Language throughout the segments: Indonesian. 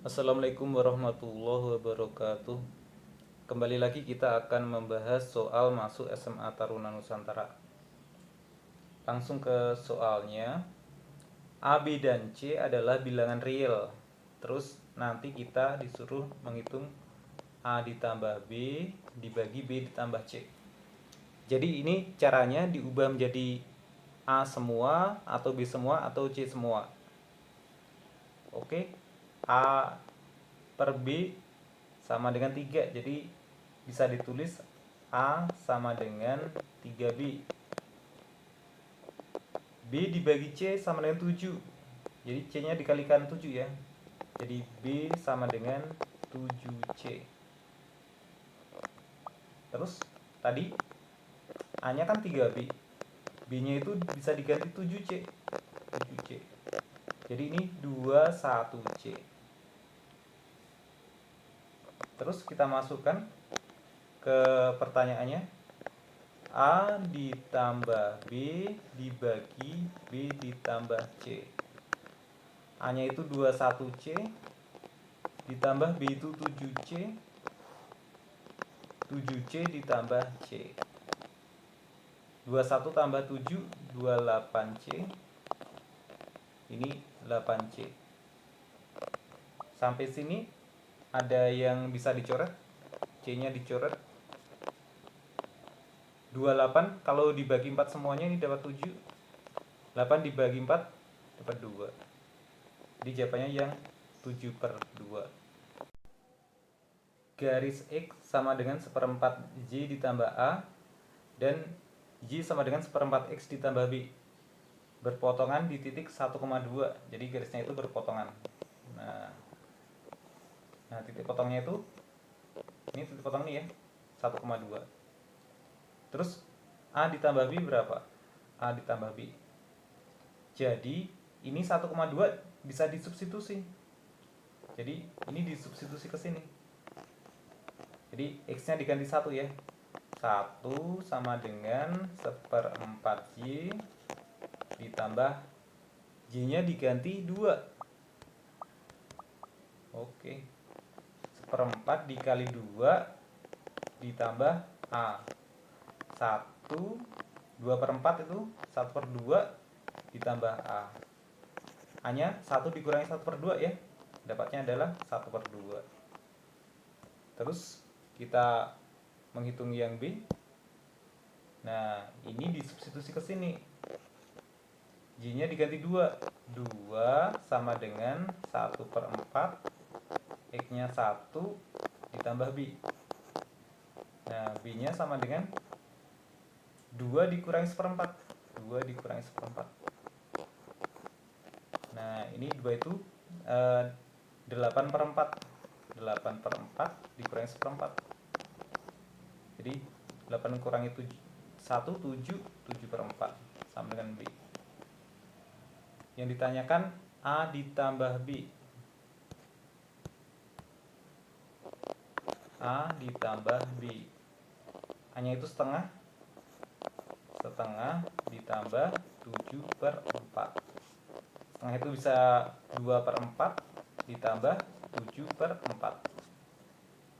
Assalamualaikum warahmatullahi wabarakatuh. Kembali lagi kita akan membahas soal masuk SMA Taruna Nusantara. Langsung ke soalnya. A, B, dan C adalah bilangan real. Terus nanti kita disuruh menghitung A ditambah B dibagi B ditambah C. Jadi ini caranya diubah menjadi A semua atau B semua atau C semua. Oke, A per B sama dengan 3. Jadi bisa ditulis A sama dengan 3B. B dibagi C sama dengan 7. Jadi C-nya dikalikan 7 ya. Jadi B sama dengan 7C. Terus tadi A-nya kan 3B. B-nya itu bisa diganti 7C. 7C. Jadi ini 21C. Terus kita masukkan ke pertanyaannya. A ditambah B dibagi B ditambah C. A nya itu 21C ditambah B itu 7C. 7C ditambah C. 21 tambah 7 28C. Ini 8C. Sampai sini ada yang bisa dicoret? C nya dicoret. 28 kalau dibagi 4 semuanya ini dapat 7. 8 dibagi 4 dapat 2. Jadi jawabannya yang 7/2. Garis X sama dengan seperempat Y ditambah A dan Y sama dengan seperempat X ditambah B. Berpotongan di titik 1,2. Jadi garisnya itu berpotongan. Nah, titik potongnya itu ini titik potong nih ya, 1,2. Terus A ditambah B berapa? A ditambah B. Jadi ini 1,2 bisa disubstitusi. Jadi ini disubstitusi ke sini. Jadi X-nya diganti 1 ya. 1 sama dengan seperempat Y ditambah Y-nya diganti 2. Oke. Seperempat dikali 2 ditambah A. 1, 2/4 itu 1/2 ditambah A. A-nya 1 dikurangi 1/2 ya. Dapatnya adalah 1/2. Terus kita menghitung yang B. Nah, ini disubstitusi ke sini. Y-nya diganti 2. 2 sama dengan 1/4. X-nya 1 ditambah B. Nah, B-nya sama dengan 2 dikurangi seperempat. 2 dikurangi seperempat. Nah, ini 2 itu 8/4. 8/4 dikurangi seperempat. Jadi 8 kurangi 7, 1, 7, 7/4 sama dengan B. Yang ditanyakan A ditambah B. A ditambah B. A-nya itu setengah. Setengah ditambah 7/4. Setengah itu bisa 2/4 ditambah 7/4.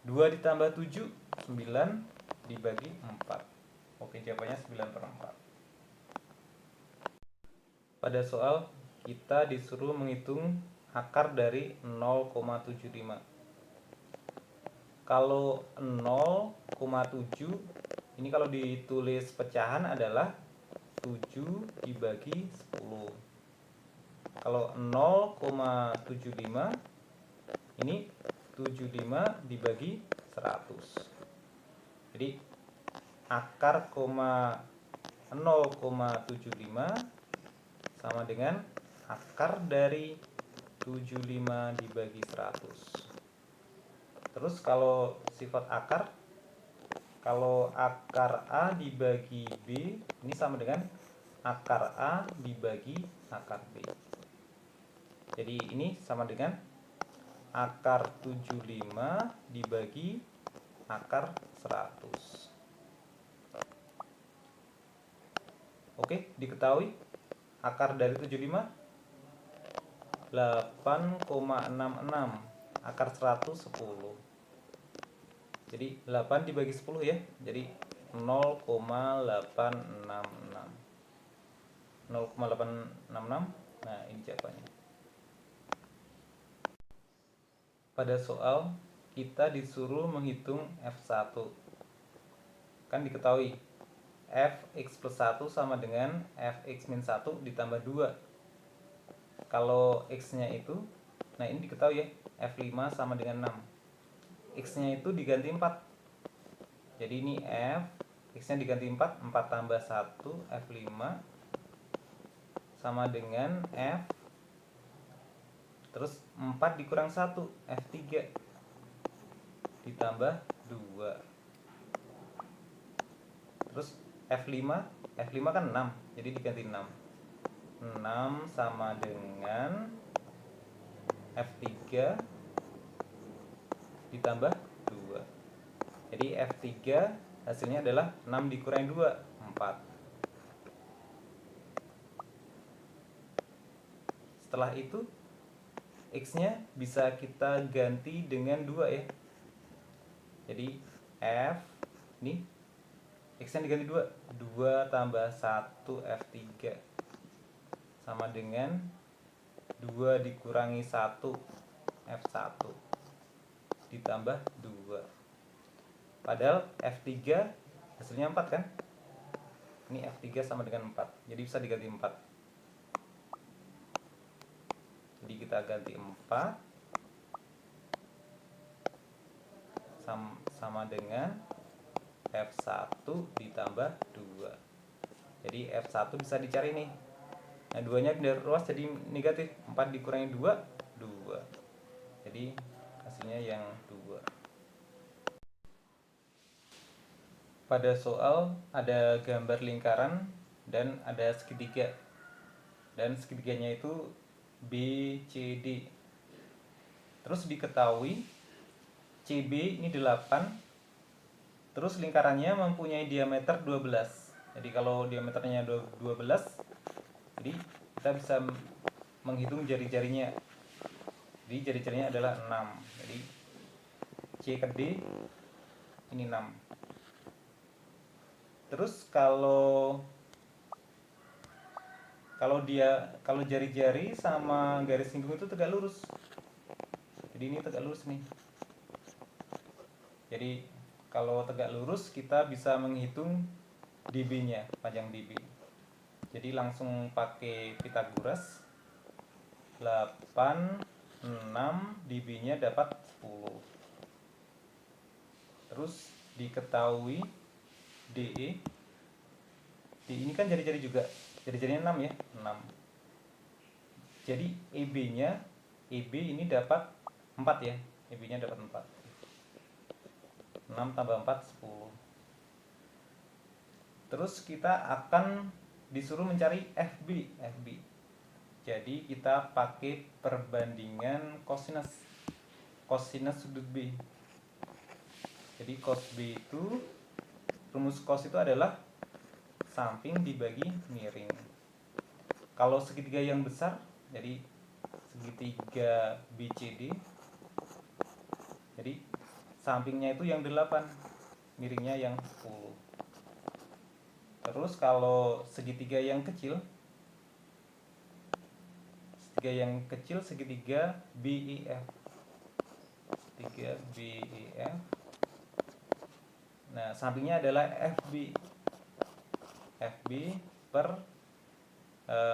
2 ditambah 7, 9 dibagi 4. Oke, jawabannya 9/4. Pada soal kita disuruh menghitung akar dari 0,75. Kalau 0,7 ini kalau ditulis pecahan adalah 7 dibagi 10. Kalau 0,75 ini 75 dibagi 100. Jadi akar 0,75 sama dengan akar dari 75 dibagi 100. Terus kalau sifat akar, kalau akar A dibagi B ini sama dengan akar A dibagi akar B. Jadi ini sama dengan akar 75 dibagi akar 100. Oke, diketahui akar dari 75 8,66. akar 110. Jadi 8 dibagi 10 ya. Jadi 0,866. 0,866. Nah, ini jawabannya. Pada soal kita disuruh menghitung F1. Kan diketahui Fx plus 1 sama dengan Fx min 1 ditambah 2. Kalau X nya itu, nah ini diketahui ya, F5 sama dengan 6. X nya itu diganti 4. Jadi ini F, X nya diganti 4, 4 tambah 1, F5 sama dengan F, terus 4 dikurang 1, F3 ditambah 2. Terus F5 kan 6, jadi diganti 6. 6 sama dengan F3 ditambah 2. Jadi F3 hasilnya adalah 6 dikurangi 2, 4. Setelah itu X nya bisa kita ganti dengan 2 ya. Jadi F ini X nya diganti 2, 2 tambah 1 F3 sama dengan 2 dikurangi 1 F1 ditambah 2. Padahal F3 hasilnya 4 kan. Ini F3 sama dengan 4, jadi bisa diganti 4. Jadi kita ganti 4 sama dengan F1 ditambah 2. Jadi F1 bisa dicari nih. Nah, 2-nya pindah ruas jadi negatif. 4 dikurangi 2, 2. Jadi hasilnya yang 2. Pada soal ada gambar lingkaran dan ada segitiga. Dan segitiganya itu BCD. Terus diketahui CB ini 8. Terus lingkarannya mempunyai diameter 12. Jadi kalau diameternya 12, jadi kita bisa menghitung jari-jarinya. Jadi jari-jarinya adalah 6. Jadi C ke D ini 6. Terus kalau jari-jari sama garis singgung itu tegak lurus. Jadi ini tegak lurus nih. Jadi kalau tegak lurus kita bisa menghitung dB-nya, panjang dB. Jadi langsung pakai Pythagoras. 8, 6 dB-nya dapat 10. Terus diketahui DE. DE ini kan jari-jari juga. Jari-jarinya 6 ya, 6. Jadi EB ini dapat 4 ya. EB-nya dapat 4. 6 tambah 4, 10. Terus kita akan disuruh mencari FB. Jadi kita pakai perbandingan kosinus sudut B. Jadi cos B itu, rumus cos itu adalah samping dibagi miring. Kalau segitiga yang besar, jadi segitiga BCD, jadi sampingnya itu yang 8, miringnya yang 10. Terus kalau segitiga yang kecil, segitiga BEF. Segitiga BEF. Nah, sampingnya adalah FB. FB per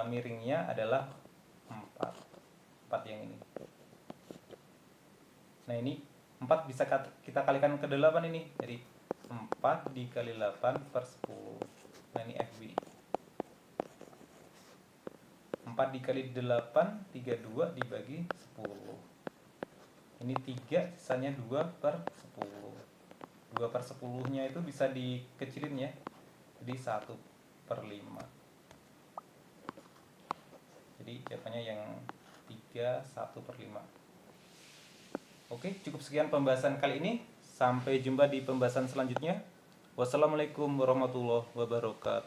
miringnya adalah 4. 4 yang ini. Nah, ini 4 bisa kita kalikan ke 8 ini. Jadi 4 dikali 8 per 10. Nah, ini FB. 4 dikali 8, 32 dibagi 10. Ini 3, sisanya 2 per 10. 2 per 10-nya itu bisa dikecilin ya. Jadi 1 per 5. Jadi jawabannya yang 3, 1 per 5. Oke, cukup sekian pembahasan kali ini. Sampai jumpa di pembahasan selanjutnya. Wassalamualaikum warahmatullahi wabarakatuh.